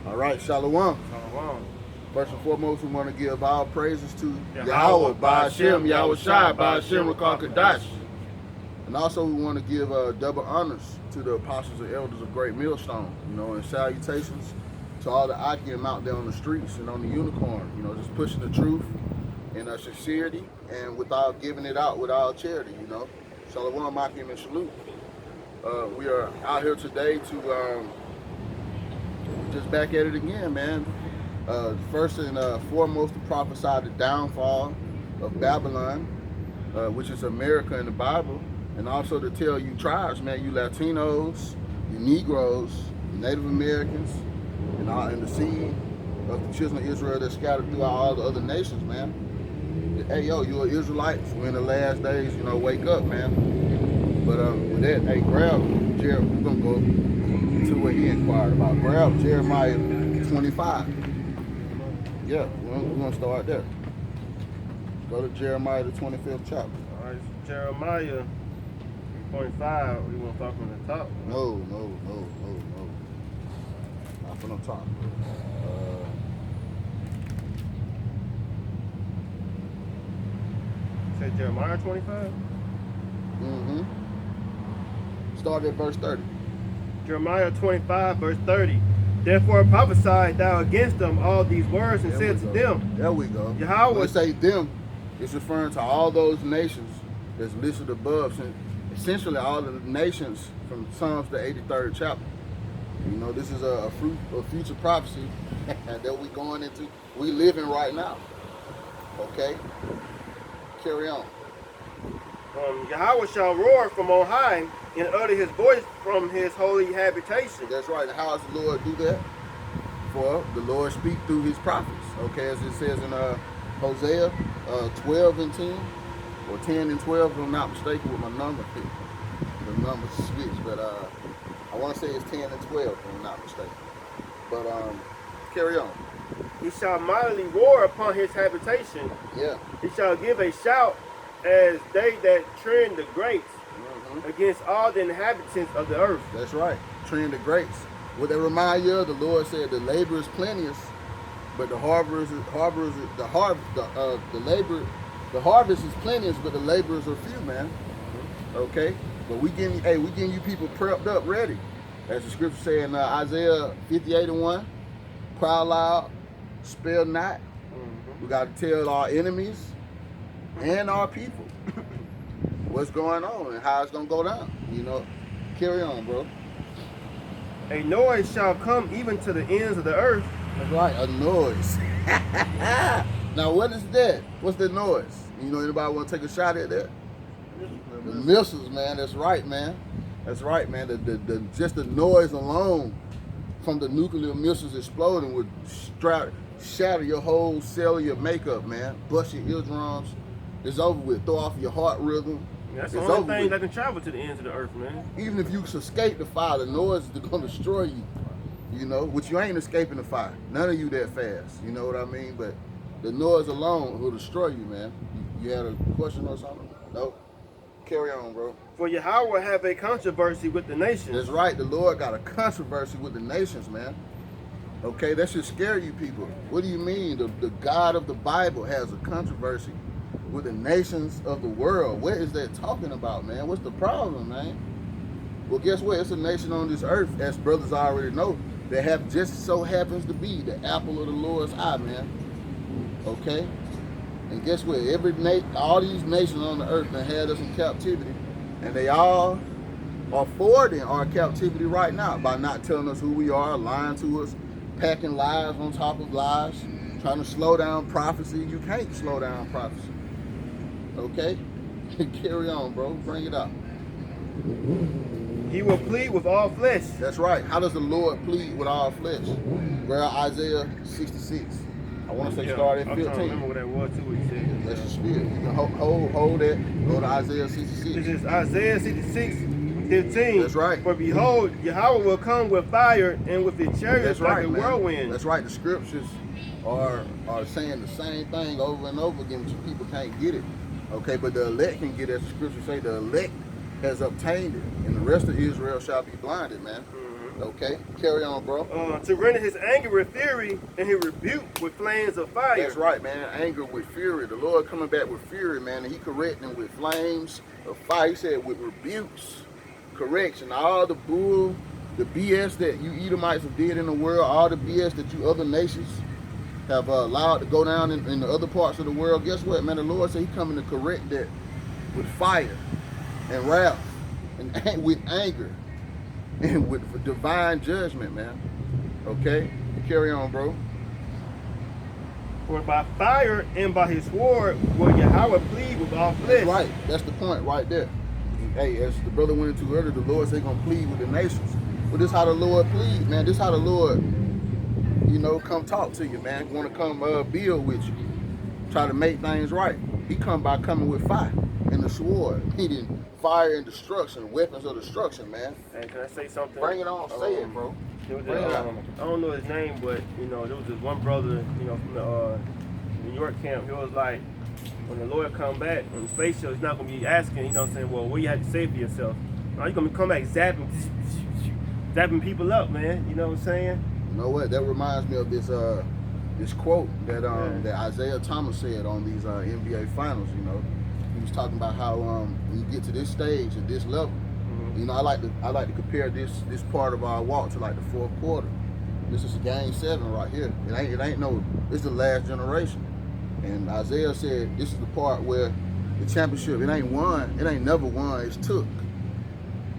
All right, Shalom. Shalom. First and foremost, we want to give all praises to Yahawah, by Shem, Yahawashi, by Shem, Kadash. And also we want to give double honors to the apostles and elders of Great Millstone, and salutations to all the Akim out there on the streets and on the unicorn, just pushing the truth in sincerity and without giving it out with all charity, Shalom, Akim, and salute. We are out here today to just back at it again, man. First and foremost, to prophesy the downfall of Babylon, which is America in the Bible, and also to tell you tribes, man, you Latinos, you Negroes, you Native Americans, and the seed of the children of Israel that's scattered throughout all the other nations, man. Hey, yo, you're Israelites. We're in the last days, wake up, man. But with that, hey, grab Jeremiah. We're gonna go to what he inquired about. Grab Jeremiah 25. Yeah, we're gonna start there. Go to Jeremiah the 25th chapter. All right, Jeremiah 25. We want to start from the top. No. Not from the top. Say Jeremiah 25. Start at verse 30. Jeremiah 25, verse 30. Therefore prophesied thou against them all these words and said to them. There we go. Yahawah. When they say them, it's referring to all those nations that's listed above. Essentially all the nations from Psalms the 83rd chapter. This is a future prophecy that we going into. We living right now. Okay? Carry on. Yahawah shall roar from on high and utter his voice from his holy habitation. That's right. And how does the Lord do that? For the Lord speak through his prophets. Okay, as it says in Hosea 12 and 10, or 10 and 12, if I'm not mistaken with my number. The numbers switch, but I want to say it's 10 and 12, if I'm not mistaken. But carry on. He shall mightily roar upon his habitation. Yeah. He shall give a shout as they that trend the grapes against all the inhabitants of the earth. That's right. Trend the grapes. What they remind you of, the Lord said, the labor is plenteous, but the harvest is plenteous, but the laborers are few, man. Okay? But we getting you people prepped up, ready. As the scripture say in Isaiah 58 and 1, cry loud, spare not. We got to tell our enemies and our people what's going on and how it's going to go down. Carry on, bro. A noise shall come even to the ends of the earth. That's right, a noise. Now, what is that? What's the noise? Anybody want to take a shot at that? The missiles, man. That's right, man. That's right, man. Just the noise alone from the nuclear missiles exploding would shatter your whole cellular makeup, man. Bust your eardrums. It's over with. Throw off your heart rhythm. That's the only thing that can travel to the ends of the earth, man. Even if you escape the fire, the noise is going to destroy you. Which you ain't escaping the fire. None of you that fast. You know what I mean? But the noise alone will destroy you, man. You had a question or something? No? Carry on, bro. For Yahawah have a controversy with the nations. That's right. The Lord got a controversy with the nations, man. Okay, that should scare you people. What do you mean? The God of the Bible has a controversy with the nations of the world. What is that talking about, man? What's the problem, man? Well, guess what? It's a nation on this earth, as brothers already know, that have just so happens to be the apple of the Lord's eye, man. Okay? And guess what? All these nations on the earth that had us in captivity, and they all are forwarding our captivity right now by not telling us who we are, lying to us, packing lies on top of lies, trying to slow down prophecy. You can't slow down prophecy. Okay? Carry on, bro. Bring it up. He will plead with all flesh. That's right. How does the Lord plead with all flesh? Grab Isaiah 66. I want to say start at 15. I'm trying to remember what that was too, what he said. That's your spirit. You can hold that. Go to Isaiah 66. This is Isaiah 66, 15. That's right. For behold, Yahawah will come with fire and with his chariots like a man. whirlwind. That's right. The scriptures are saying the same thing over and over again, but you people can't get it. Okay, but the elect can get it. As the scriptures say, the elect has obtained it, and the rest of Israel shall be blinded, man. Okay, carry on, bro. To render his anger with fury and his rebuke with flames of fire. That's right, man. Anger with fury. The Lord coming back with fury, man, and he correcting with flames of fire. He said with rebukes, correction, all the bull, the BS that you Edomites have did in the world, all the BS that you other nations have allowed to go down in the other parts of the world. Guess what, man? The Lord said he coming to correct that with fire and wrath and with anger and with divine judgment, man. Okay? Carry on, bro. For by fire and by his sword will Yahawah plead with all flesh. That's right. That's the point right there. Hey, as the brother went into earlier, the Lord said he's going to plead with the nations. But this is how the Lord plead, man. This is how the Lord, come talk to you, man. Want to come build with you. Try to make things right. He come by coming with fire and the sword. Meaning fire and destruction, weapons of destruction, man. Hey, can I say something? Bring it on. Say it, bro. There was I don't know his name, but there was this one brother, from the New York camp. He was like, when the Lord come back on the space show, he's not gonna be asking, saying, well, what do you have to say for yourself? No, you're gonna come back zapping people up, man. You know what I'm saying? You know what? That reminds me of this quote that that Isaiah Thomas said on these NBA finals. He was talking about how when you get to this stage at this level. I like to compare this part of our walk to like the fourth quarter. This is game 7 right here. It ain't no. It's the last generation. And Isaiah said this is the part where the championship. It ain't won. It ain't never won. It's took.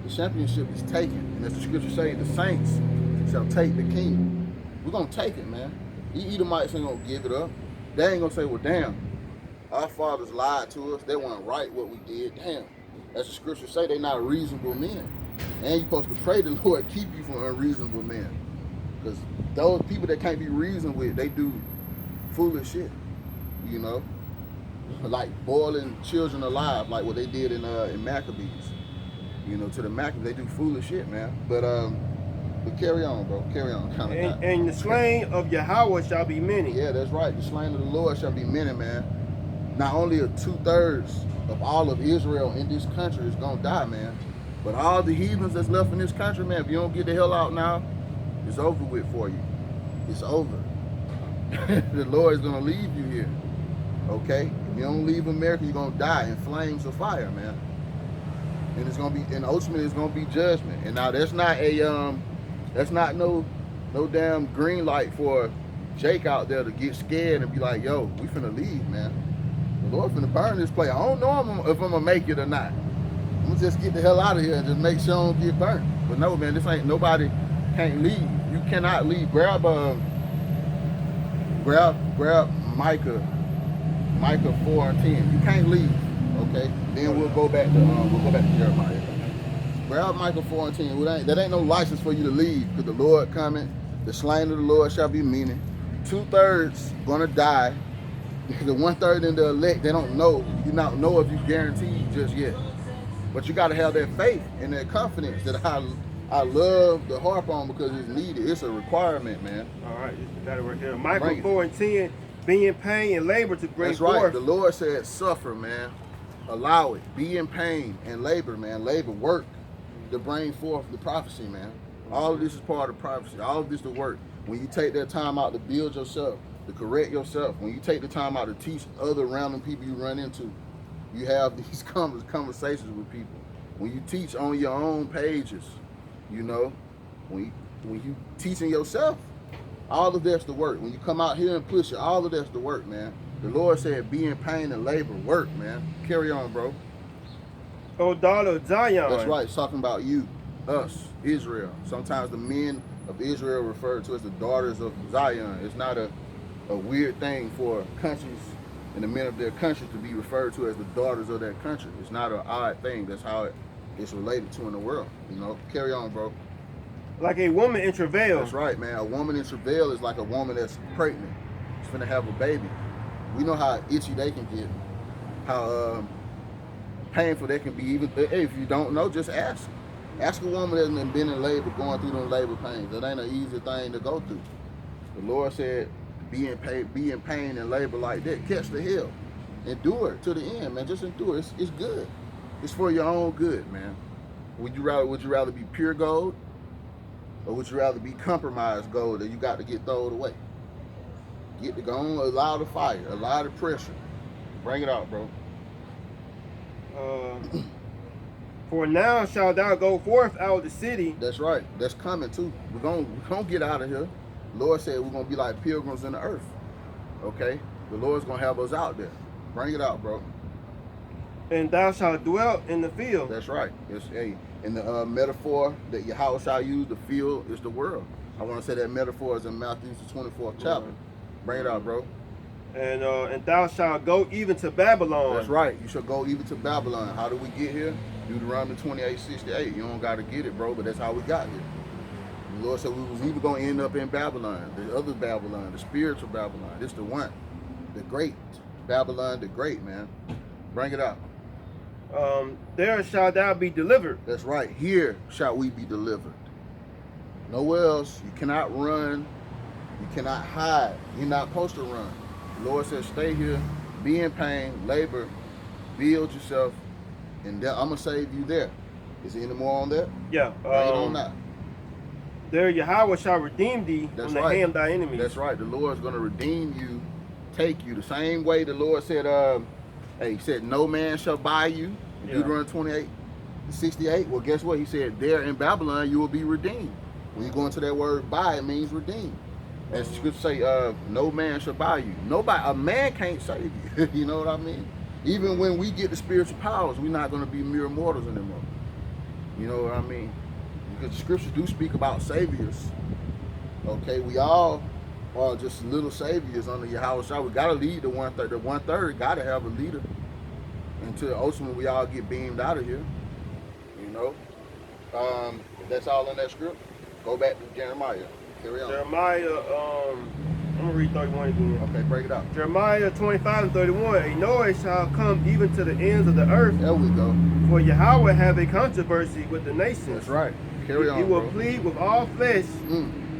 The championship is taken. And as the scripture say, the saints shall take the kingdom. We're gonna take it, man. The Edomites ain't gonna give it up. They ain't gonna say, well, damn, our fathers lied to us. They weren't right what we did. Damn. As the scriptures say, they're not reasonable men. And you're supposed to pray the Lord keep you from unreasonable men. Because those people that can't be reasoned with, they do foolish shit. Like boiling children alive, like what they did in Maccabees. To the Maccabees, they do foolish shit, man. But carry on, bro. Carry on. And the slain of Yahawah shall be many. Yeah, that's right. The slain of the Lord shall be many, man. Not only 2/3 of all of Israel in this country is gonna die, man, but all the heathens that's left in this country, man, if you don't get the hell out now, it's over with for you. It's over. The Lord is gonna leave you here. Okay? If you don't leave America, you're gonna die in flames of fire, man. And it's gonna be, and ultimately it's gonna be judgment. And now that's not no damn green light for Jake out there to get scared and be like, yo, we finna leave, man. The Lord finna burn this place. I don't know if I'm gonna make it or not. I'm gonna just get the hell out of here and just make sure I don't get burnt. But no, man, this ain't, nobody can't leave. You cannot leave. Grab Micah 4:10. You can't leave. Okay? Then we'll go back to Jeremiah. Grab Micah 4:10. That ain't no license for you to leave, because the Lord coming. The slain of the Lord shall be many. 2/3 gonna die. The 1/3 in the elect, they don't know. You not know if you guaranteed just yet. But you gotta have that faith and that confidence that I love to harp on, because it's needed. It's a requirement, man. All right, you got it right here. Micah 4:10, be in pain and labor to bring forth. That's right. The Lord said, suffer, man. Allow it. Be in pain and labor, man. Labor, work to bring forth the prophecy, man. All of this is part of prophecy. All of this to work. When you take that time out to build yourself, to correct yourself, when you take the time out to teach other random people you run into, you have these conversations with people. When you teach on your own pages, when you teaching yourself, all of that's the work. When you come out here and push it, all of that's the work, man. The Lord said, be in pain and labor, work, man. Carry on, bro. O daughter of Zion. That's right. It's talking about you, us, Israel. Sometimes the men of Israel referred to as the daughters of Zion. It's not a weird thing for countries and the men of their country to be referred to as the daughters of that country. It's not an odd thing. That's how it's related to in the world. Carry on, bro. Like a woman in travail. That's right, man. A woman in travail is like a woman that's pregnant. She's finna have a baby. We know how itchy they can get, how painful they can be. Even if you don't know, just ask. Ask a woman that's been in labor, going through them labor pains. That ain't an easy thing to go through. The Lord said, be in pain and labor like that. Catch the hell. Endure to the end, man. Just endure. It's good. It's for your own good, man. Would you rather be pure gold Or would you rather be compromised gold that you got to get thrown away? Get the gun, allow the fire, allow the pressure. Bring it out, bro. For now shalt thou go forth out of the city. That's right. That's coming too. We're gonna get out of here. The Lord said we're gonna be like pilgrims in the earth. Okay? The Lord's gonna have us out there. Bring it out, bro. And thou shalt dwell in the field. That's right. It's in the metaphor that Yahawashi used, the field is the world. I want to say that metaphor is in Matthew the 24th chapter. Bring it out, bro. And thou shalt go even to Babylon. That's right. You shall go even to Babylon. How do we get here? Deuteronomy 28:68. You don't got to get it, bro, but that's how we got here. The Lord said we was either going to end up in Babylon, the other Babylon, the spiritual Babylon. This the one, the great Babylon, the great, man. Bring it out. There shalt thou be delivered. That's right. Here shall we be delivered. Nowhere else. You cannot run. You cannot hide. You're not supposed to run. The Lord says, stay here, be in pain, labor, build yourself, and I'm going to save you there. Is there any more on that? Yeah. Bring it on that. There Yahawah shall redeem thee from the hand of thy enemies. That's right. The Lord's going to redeem you, take you. The same way the Lord said, he said, no man shall buy you. Yeah. Deuteronomy 28:68. Well, guess what? He said, there in Babylon, you will be redeemed. When you go into that word buy, it means redeem. As the scripture say, no man shall buy you. Nobody, a man can't save you. You know what I mean? Even when we get the spiritual powers, we're not going to be mere mortals anymore. You know what I mean? Because the scriptures do speak about saviors. Okay, we all are just little saviors under Yahawashi. We got to lead the one-third. The one-third got to have a leader until ultimately we all get beamed out of here. You know? If that's all in that script, go back to Jeremiah. Carry on. Jeremiah, I'm going to read 31 again. Okay, break it out. Jeremiah 25:31. A noise shall come even to the ends of the earth. There we go. For Yahawah have a controversy with the nations. That's right. Carry on, He will bro. plead with all flesh.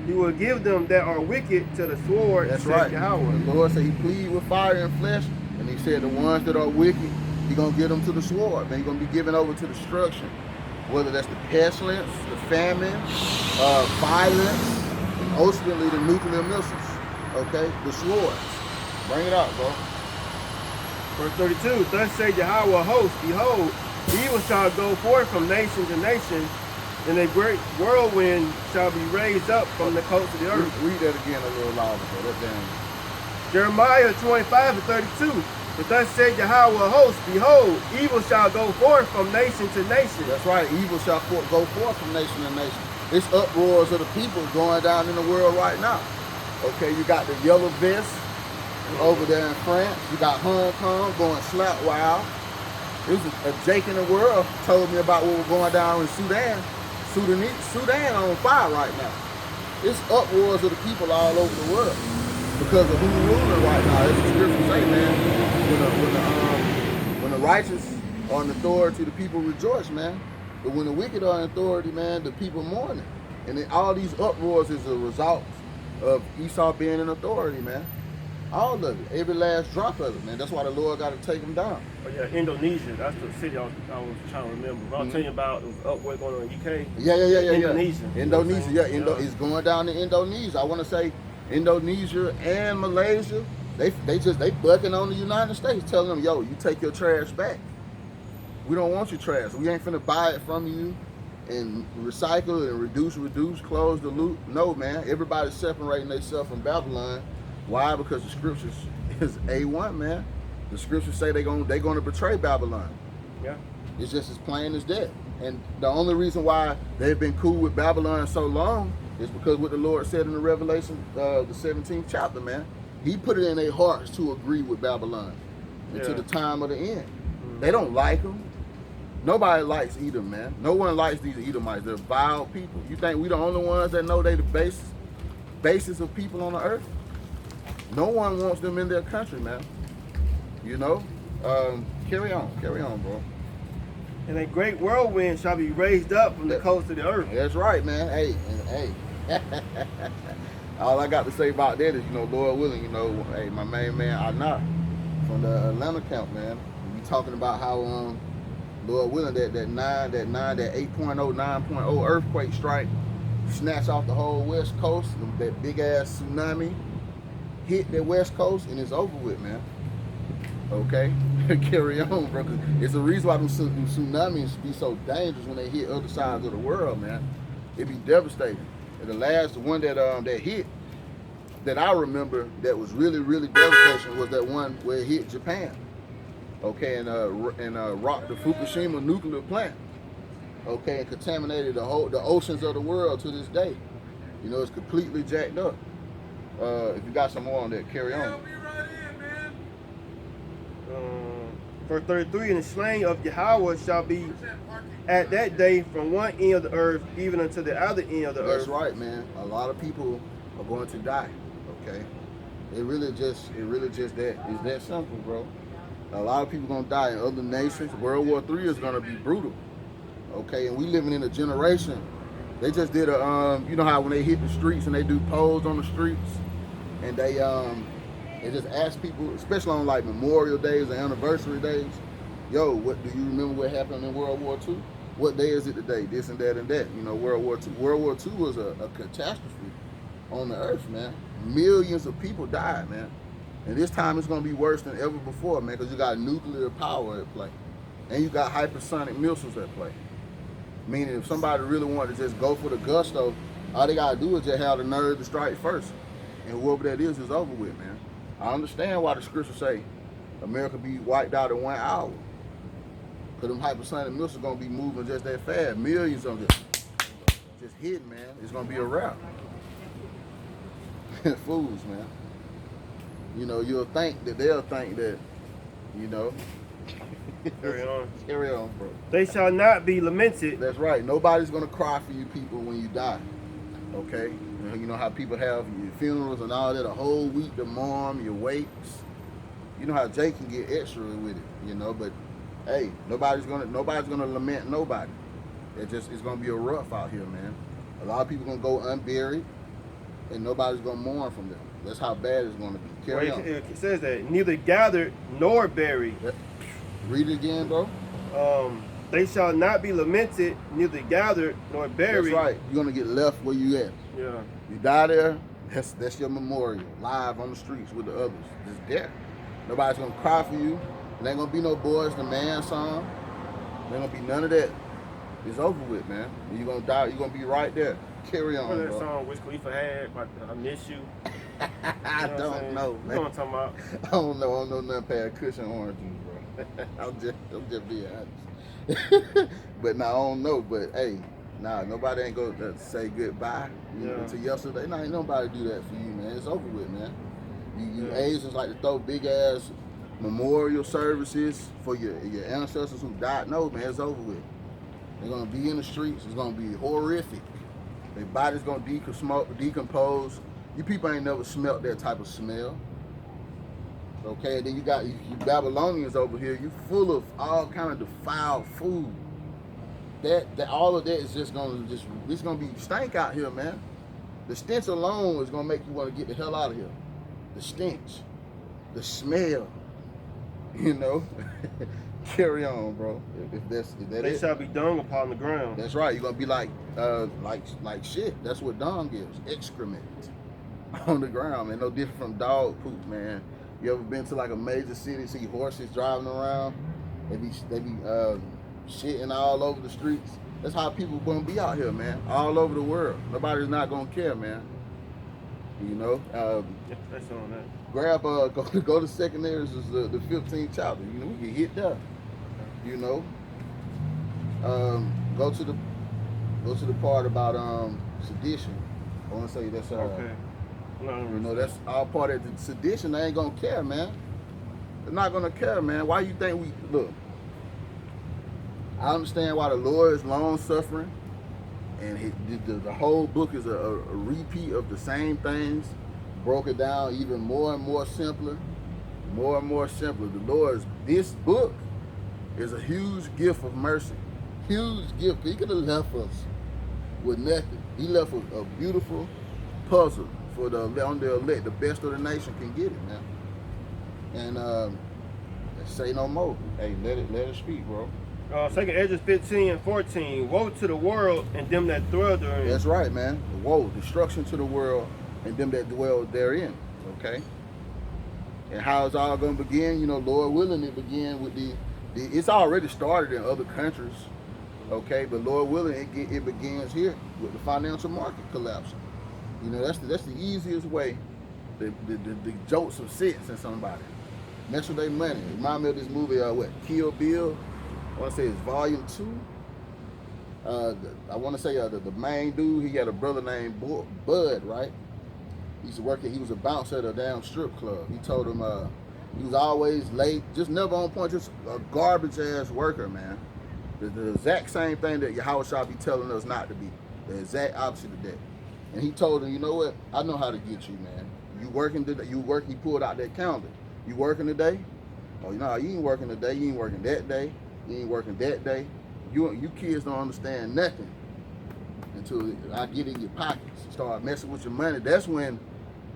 He will give them that are wicked to the sword. That's says right. Yahawah. The Lord said he plead with fire and flesh, and he said the ones that are wicked, he gonna give them to the sword. Man, he's gonna be given over to destruction. Whether that's the pestilence, the famine, violence, and ultimately the nuclear missiles. Okay, the swords. Bring it out, bro. Verse 32. Thus say Yahawah host, behold, evil shall go forth from nation to nation, and a great whirlwind shall be raised up from the coast of the earth. Read that again a little louder, bro. That's down. Jeremiah 25:32. But thus said Yahawah host, behold, evil shall go forth from nation to nation. That's right. Evil shall go forth from nation to nation. It's uproars of the people going down in the world right now. Okay, you got the yellow vest over there in France. You got Hong Kong going slap wild. There's a Jake in the world told me about what was going down in Sudan. Sudan on fire right now. It's uproars of the people all over the world because of who's ruling right now. That's what the scripture say, man. When the righteous are in authority, the people rejoice, man. But when the wicked are in authority, man, the people mourn. And then all these uproars is a result of Esau being in authority, man. All of it, every last drop of it, man. That's why the Lord got to take them down. Oh yeah, Indonesia. That's the city I was trying to remember. I was telling you about what's going on in UK. Yeah. Indonesia. Indonesia, yeah. It's going down to Indonesia. I want to say Indonesia and Malaysia. They bucking on the United States, telling them, yo, you take your trash back. We don't want your trash. We ain't finna buy it from you and recycle and reduce, close the loop. No, man. Everybody's separating themselves from Babylon. Why? Because the scriptures is A1, man. The scriptures say they're gonna betray Babylon. Yeah. It's just as plain as that. And the only reason why they've been cool with Babylon so long is because what the Lord said in the Revelation, the 17th chapter, man. He put it in their hearts to agree with Babylon until the time of the end. They don't like them. Nobody likes Edom, man. No one likes these Edomites. They're vile people. You think we the only ones that know they the basis of people on the earth? No one wants them in their country, man. You know? Carry on, bro. And a great whirlwind shall be raised up from the coast of the earth. That's right, man. Hey. All I got to say about that is, Lord willing, hey, my main man, Anna, from the Atlanta camp, man. We talking about how, Lord willing, that 8.0, 9.0 earthquake strike snatch off the whole West Coast. That big ass tsunami hit the West Coast, and it's over with, man. Okay, carry on, bro. It's the reason why them tsunamis be so dangerous when they hit other sides of the world, man. It be devastating. And the last one that hit, that I remember, that was really devastating, was that one where it hit Japan. Okay, and rocked the Fukushima nuclear plant. Okay, and contaminated the oceans of the world to this day. You know, it's completely jacked up. If you got some more on that, carry on. Verse 33, and the slain of Yahawah shall be at that day from one end of the earth even unto the other end of the earth. That's right, man. A lot of people are going to die. Okay, it really just that is that simple, bro. A lot of people gonna die in other nations. World War III is gonna be brutal. Okay, and we living in a generation. They just did a you know how when they hit the streets and they do polls on the streets, and they just ask people, especially on like Memorial Days or anniversary days, yo, what do you remember what happened in World War II? What day is it today? This and that and that. You know, World War II. World War II was a catastrophe on the earth, man. Millions of people died, man. And this time it's gonna be worse than ever before, man, because you got nuclear power at play, and you got hypersonic missiles at play. Meaning, if somebody really wanted to just go for the gusto, all they gotta do is just have the nerve to strike first, and whoever that is over with, man. I understand why the scriptures say America be wiped out in 1 hour, because them hypersonic missiles gonna be moving just that fast. Millions of them just hitting, man. It's gonna be a wrap. Fools, man. You know, they'll think that, you know. Carry on. Carry on, bro. They shall not be lamented. That's right. Nobody's gonna cry for you people when you die. Okay? You know how people have your funerals and all that, a whole week to mourn, your wakes. You know how Jay can get extra with it, you know, but hey, nobody's gonna lament nobody. It's gonna be a rough out here, man. A lot of people gonna go unburied, and nobody's gonna mourn from them. That's how bad it's gonna be. Carry on. It says that neither gathered nor buried. Read it again, bro. They shall not be lamented, neither gathered nor buried. That's right. You're gonna get left where you at. Yeah. You die there. That's your memorial, live on the streets with the others. Just there. Nobody's gonna cry for you. There ain't gonna be no Boys the Man song. There ain't gonna be none of that. It's over with, man. You're gonna die. You're gonna be right there. Carry on, Remember that bro. song Wiz Khalifa had about I Miss You? I don't know, man. You know what I'm talking about? I don't know nothing past cushion orange juice, bro. I'm just being honest. But nah, I don't know. But hey, nah, nobody ain't gonna say goodbye to yesterday. Nah, ain't nobody do that for you, man. It's over with, man. You Asians like to throw big ass memorial services for your ancestors who died. No, man, it's over with. They're gonna be in the streets. It's gonna be horrific. Their body's gonna decompose. You people ain't never smelt that type of smell. Okay, and then you got you Babylonians over here. You full of all kind of defiled food. That all of that is it's gonna be stank out here, man. The stench alone is gonna make you want to get the hell out of here. The stench, the smell, you know. Carry on, bro. If that They is, shall be dung upon the ground. that's right. You're gonna be like shit. That's what dung gives, excrement on the ground, man. No different from dog poop, man. You ever been to like a major city, see horses driving around? They be shitting all over the streets. That's how people gonna be out here, man. All over the world. Nobody's not gonna care, man. You know. That's on that. Grab go to secondary, is the 15th chapter. You know, we get hit there. You know. Go to the part about sedition. I want to say that's Okay. you know, that's all part of the sedition. They ain't gonna care, man. They're not gonna care, man. Why you think we look? I understand why the Lord is long suffering, and the whole book is a repeat of the same things, broken down even more and more simpler, more and more simpler. This book is a huge gift of mercy, huge gift. He could have left us with nothing. He left a beautiful puzzle for the elect. The best of the nation can get it, man. And say no more. Hey, let it speak, bro. 2 Ezra 15:14. Woe to the world and them that dwell therein. That's right, man. Woe, destruction to the world and them that dwell therein. Okay. And how it's all going to begin? You know, Lord willing, it begin with it's already started in other countries. Okay, but Lord willing, it begins here with the financial market collapsing. You know, that's the easiest way to jolt some sense in somebody. Mess with their money. Remind me of this movie, Kill Bill. I want to say it's Volume 2. I want to say the main dude, he had a brother named Bud, right? He used to work he was a bouncer at a damn strip club. He told him he was always late, just never on point, just a garbage ass worker, man. The exact same thing that Yahawashi be telling us not to be. The exact opposite of that. And he told him, you know what? I know how to get you, man. You working today? He pulled out that calendar. You working today? Oh, no, you ain't working today. You ain't working that day. You ain't working that day. You kids don't understand nothing until I get in your pockets, start messing with your money. That's when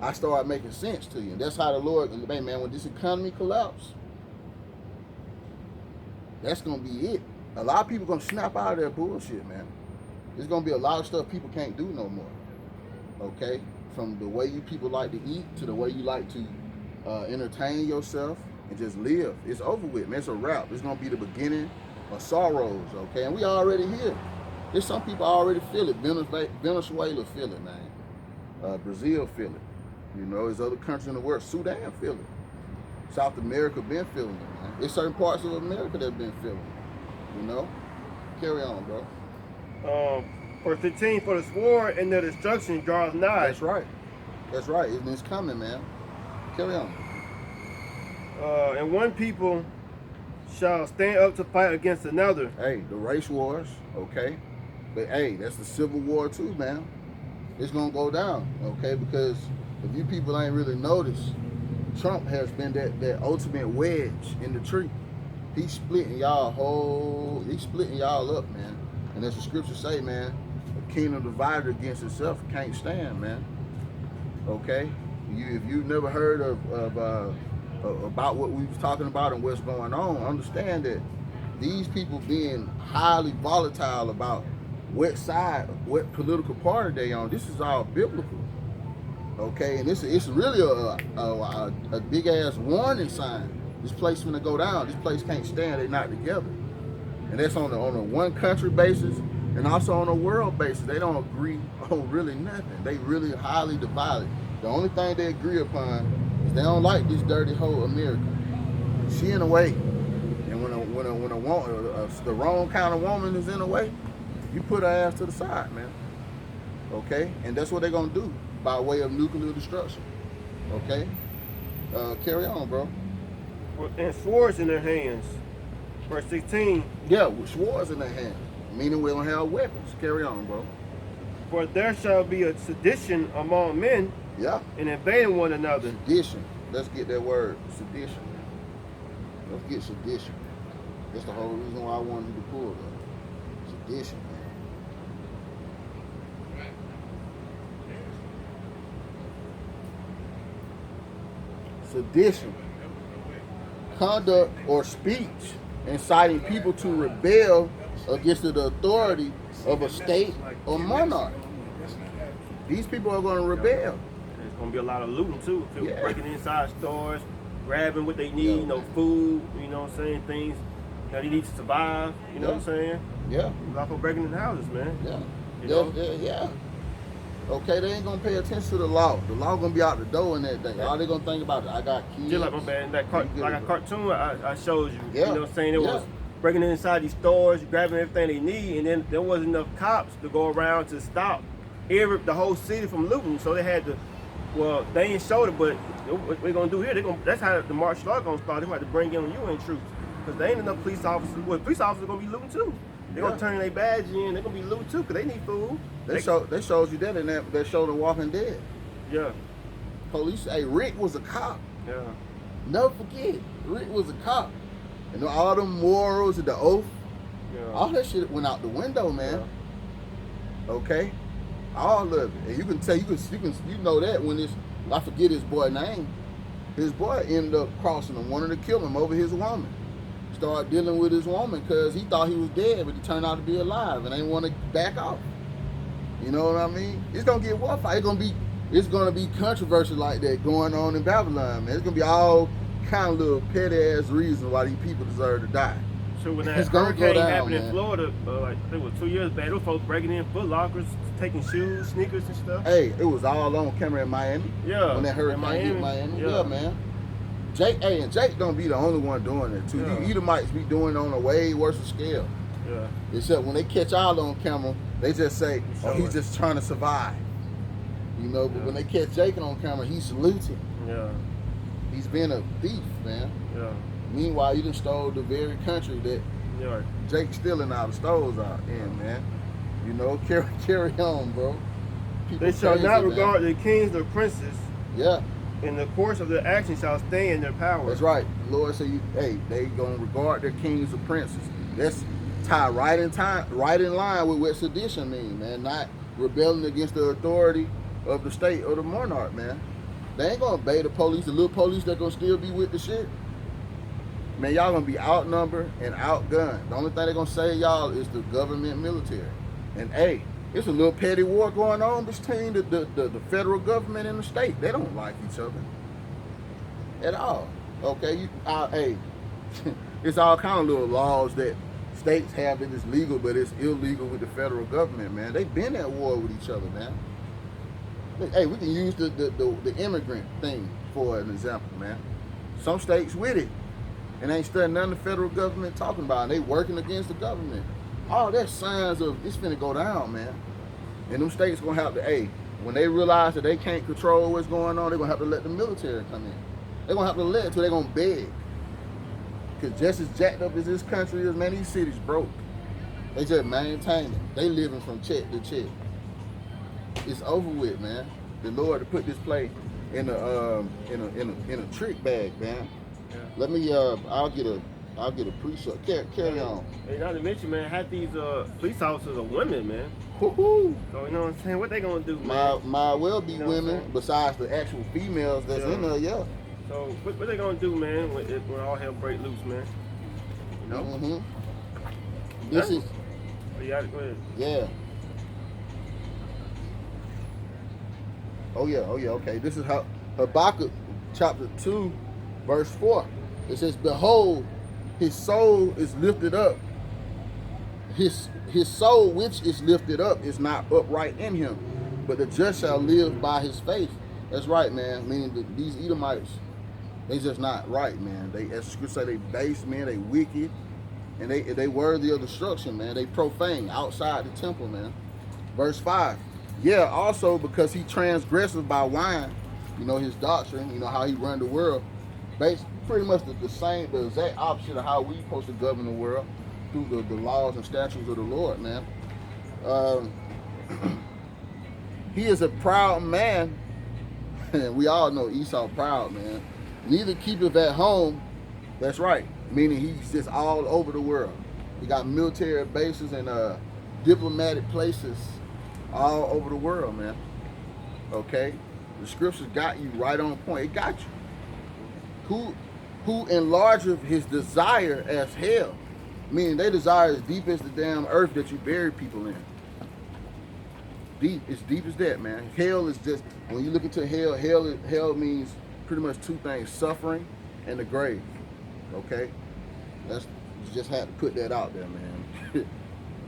I start making sense to you. And that's how the Lord, man, when this economy collapses, that's going to be it. A lot of people going to snap out of that bullshit, man. There's going to be a lot of stuff people can't do no more. Okay? From the way you people like to eat to the way you like to entertain yourself and just live. It's over with, man. It's a wrap. It's going to be the beginning of sorrows, okay? And we already here. There's some people already feel it. Venezuela feel it, man. Brazil feel it. You know, there's other countries in the world. Sudan feel it. South America been feeling it, man. There's certain parts of America that been feeling it. You know? Carry on, bro. Verse 15, for the sword and the destruction draws nigh. That's right. That's right. It's coming, man. Carry on. And one people shall stand up to fight against another. Hey, the race wars, okay? But hey, that's the Civil War too, man. It's gonna go down, okay? Because if you people ain't really noticed, Trump has been that ultimate wedge in the tree. He's splitting y'all up, man. And as the scriptures say, man, a kingdom divided against itself can't stand, man. Okay? If you've never heard about what we was talking about and what's going on, understand that these people being highly volatile about what side, what political party they on, this is all biblical. Okay, and it's really a big ass warning sign. This place finna go down. This place can't stand. They're not together, and that's on a one country basis and also on a world basis. They don't agree on really nothing. They really highly divided. The only thing they agree upon is they don't like this dirty hoe America. She in the way, and when a woman, the wrong kind of woman is in the way, you put her ass to the side, man. Okay, and that's what they're gonna do by way of nuclear destruction. Okay, carry on, bro. And swords in their hands. Verse 16. Yeah, with swords in their hands, meaning we don't have weapons. Carry on, bro. For there shall be a sedition among men. Yeah. And invading one another. Sedition. Let's get that word, sedition. Let's get sedition. That's the whole reason why I wanted you to pull that. Sedition, man. Sedition. Conduct or speech inciting people to rebel against the authority of a state or monarch. These people are going to rebel. There's going to be a lot of looting too. People breaking inside stores, grabbing what they need, you know, food, you know what I'm saying, things that they need to survive, you know what I'm saying? Yeah. A lot of people breaking in houses, man. Yeah. You know? Yeah. Okay, they ain't gonna pay attention to the law. The law gonna be out the door in that day. All they gonna think about it, I got kids. Just like my man, like a cartoon I showed you. Yeah. You know what I'm saying? It was breaking inside these stores, grabbing everything they need, and then there wasn't enough cops to go around to stop the whole city from looting. So they had to, well, they ain't showed it, but what we're gonna do here, that's how the martial law gonna start. They're gonna have to bring in UN troops. Because there ain't enough police officers. Well, police officers are gonna be looting too. They're gonna turn their badge in, they're gonna be looting too, because they need food. They showed you that in that show, The Walking Dead. Yeah. Police, hey, Rick was a cop. Yeah. Never forget, Rick was a cop. And all them morals and the oath, all that shit went out the window, man. Yeah. Okay? All of it. And you can tell, you know that when this, I forget his boy name. His boy ended up crossing him, wanted to kill him over his woman. started dealing with his woman because he thought he was dead, but he turned out to be alive and ain't want to back off. You know what I mean? It's gonna get warfare. It's gonna be controversy like that going on in Babylon, man. It's gonna be all kind of little petty ass reasons why these people deserve to die. So when that It's gonna go hurricane down, happened man. in Florida, like I think it was 2 years back, those folks breaking in Foot Lockers, taking shoes, sneakers and stuff. Hey, it was all on camera in Miami. Yeah. When that hurricane hit Miami. Yeah, man. And Jake don't be the only one doing it too. Yeah. You Edomites be doing it on a way worse scale. Yeah. Except when they catch y'all on camera, they just say, "Oh, he's just trying to survive." You know, but when they catch Jake on camera, he's saluting. Yeah. He's been a thief, man. Yeah. Meanwhile, you done stole the very country that Yeah. Jake's stealing all the stoves out in, man. You know, carry on, bro. People They shall crazy, not man. regard the kings nor princes. Yeah, In the course of their action shall stay in their power. that's right. The Lord said, they gonna regard their kings or princes. That's tied right in line with what sedition means, man. Not rebelling against the authority of the state or the monarch, man. They ain't gonna obey the police, the little police that gonna still be with the shit. Man, y'all gonna be outnumbered and outgunned. The only thing they gonna say y'all is the government military. And hey, it's a little petty war going on between the federal government and the state. They don't like each other at all. Okay, hey, it's all kind of little laws that states have that is legal, but it's illegal with the federal government, man. They've been at war with each other, man. Hey, we can use the immigrant thing for an example, man. Some states with it, and ain't studying none of the federal government talking about it. They working against the government. All that's signs of it's finna go down, man. And them states gonna have to, when they realize that they can't control what's going on, they're gonna have to let the military come in. They're gonna have to let it till they're gonna beg. Cause just as jacked up as this country is, man, these cities broke. They just maintain it. They living from check to check. It's over with, man. The Lord to put this play in a trick bag, man. Yeah. Let me I'll get a precept. Carry on. And not to mention, man, half these police officers are women, man. Woo-hoo. So you know what I'm saying? What they gonna do, man? Might well be You know what I'm women saying? besides the actual females that's in there, yeah. So what they gonna do, man, when all hell break loose, man? You know? Mm-hmm. This Yeah. is Oh, you got it. Go ahead. yeah. Oh yeah, okay. This is Habakkuk chapter 2, verse 4. It says, "Behold, his soul is lifted up. His soul which is lifted up is not upright in him, but the just shall live by his faith." That's right, man. Meaning that these Edomites, they just not right, man. They, as Scripture say, they base, man. They wicked, and they worthy of destruction, man. They profane outside the temple, man. Verse 5. Yeah, also because he transgresseth by wine, you know, his doctrine, you know, how he run the world. Pretty much the exact opposite of how we supposed to govern the world through the laws and statutes of the Lord, man. He is a proud man. And we all know Esau proud, man. Neither keepeth at home. That's right. Meaning he's just all over the world. He got military bases and diplomatic places all over the world, man. Okay? The scriptures got you right on point. It got you. Who enlargeth his desire as hell. Meaning they desire as deep as the damn earth that you bury people in. Deep, as deep as that, man. Hell is just, when you look into hell means pretty much two things: suffering and the grave. Okay? You just had to put that out there, man.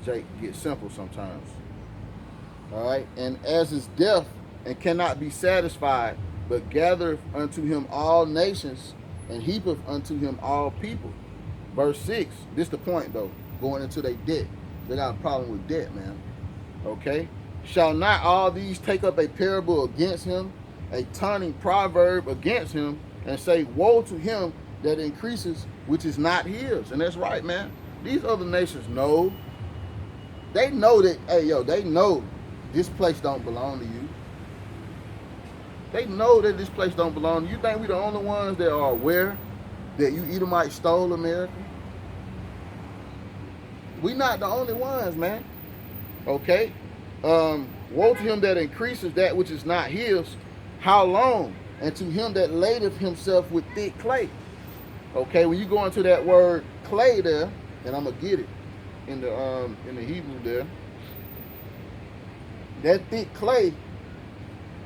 Jake gets simple sometimes. Alright? And as is death and cannot be satisfied, but gathereth unto him all nations, and heapeth unto him all people. Verse 6, this the point though, going into their debt. They got a problem with debt, man. Okay? Shall not all these take up a parable against him, a taunting proverb against him, and say, woe to him that increases, which is not his? And that's right, man. These other nations know. They know that, they know this place don't belong to you. They know that this place don't belong to you. You think we the only ones that are aware that you Edomites stole America? We not the only ones, man. Okay? Woe to him that increases that which is not his. How long? And to him that ladeth himself with thick clay. Okay, when you go into that word clay there, and I'm gonna get it in the Hebrew there. That thick clay,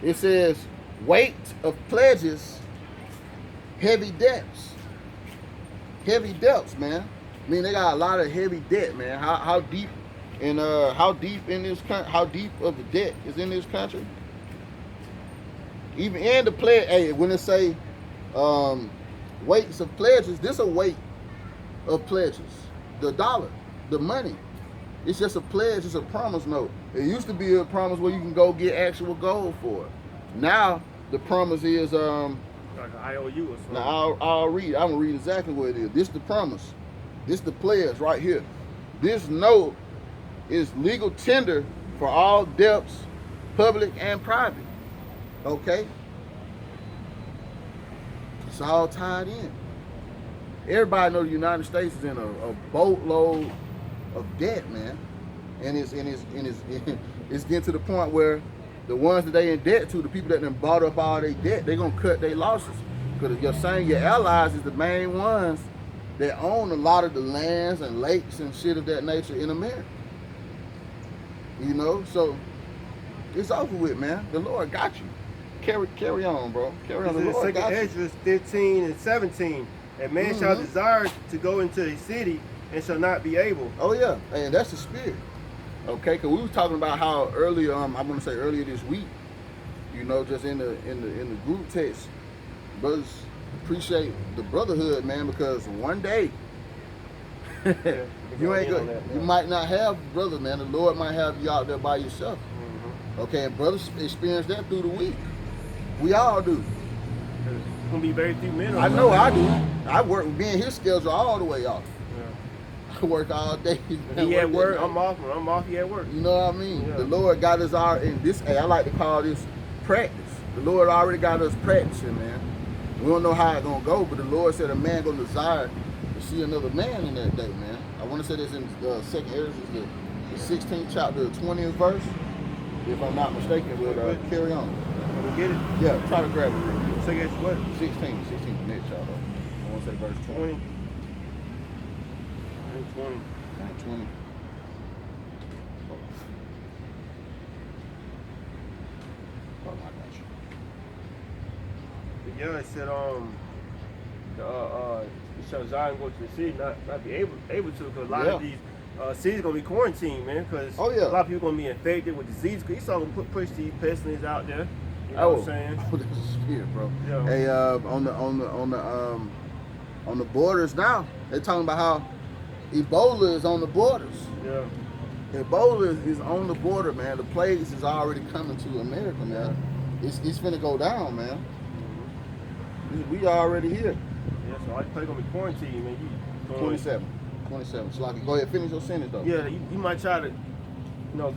it says weight of pledges, heavy debts. Heavy debts, man. I mean, they got a lot of heavy debt, man. How deep in this country? How deep of the debt is in this country? Even in the pledge, hey, when it say weights of pledges, this a weight of pledges. The dollar, the money. It's just a pledge. It's a promise note. It used to be a promise where you can go get actual gold for it. Now the promise is like an IOU or something. Now I'll read. I'm gonna read exactly what it is. This the promise. This the pledge right here. This note is legal tender for all debts, public and private. Okay? It's all tied in. Everybody know the United States is in a boatload of debt, man. And it's getting to the point where the ones that they in debt to, the people that done bought up all their debt, they gonna cut their losses. Because you're saying your allies is the main ones that own a lot of the lands and lakes and shit of that nature in America. You know, so it's over with, man. The Lord got you. Carry on, bro. Carry on. The Lord got you. 2 Ezra 15 and 17. And man shall desire to go into a city and shall not be able. Oh yeah, and that's the spirit. Okay, because we was talking about how earlier, I'm gonna say earlier this week, you know, just in the group text, brothers appreciate the brotherhood, man, because one day you might not have brothers, man. The Lord might have you out there by yourself. Okay, and brothers experience that through the week. We all do. There's gonna be very few men. I know I do. I work being his schedule all the way off. I work all day. He at work, I'm off. When I'm off, he at work. You know what I mean? Yeah. The Lord got us all in this. Hey, I like to call this practice. The Lord already got us practicing, man. We don't know how it's gonna go, but the Lord said a man gonna desire to see another man in that day, man. I want to say this in Second Ezra, the 16th chapter, 20th verse. If I'm not mistaken, we'll carry on. Can we get it? Yeah, try to grab it. So guess what? 16, the next chapter. I want to say verse 20. 20. 20. Oh, I got you. But yeah, it said shall Zion go to the city, not be able to, because a lot of these cities gonna be quarantined, man, because a lot of people gonna be infected with disease. Cause Esau gonna push these pestilence out there. You know what I'm saying? Oh, that's a spirit, bro. Yeah. Hey, on the borders now, they're talking about how Ebola is on the borders. Yeah. Ebola is on the border, man. The plagues is already coming to America, man. It's finna go down, man. We already here. Yeah, so all these places gonna be quarantined, man. 27. So I can go ahead and finish your sentence though. Yeah, you might try to, go to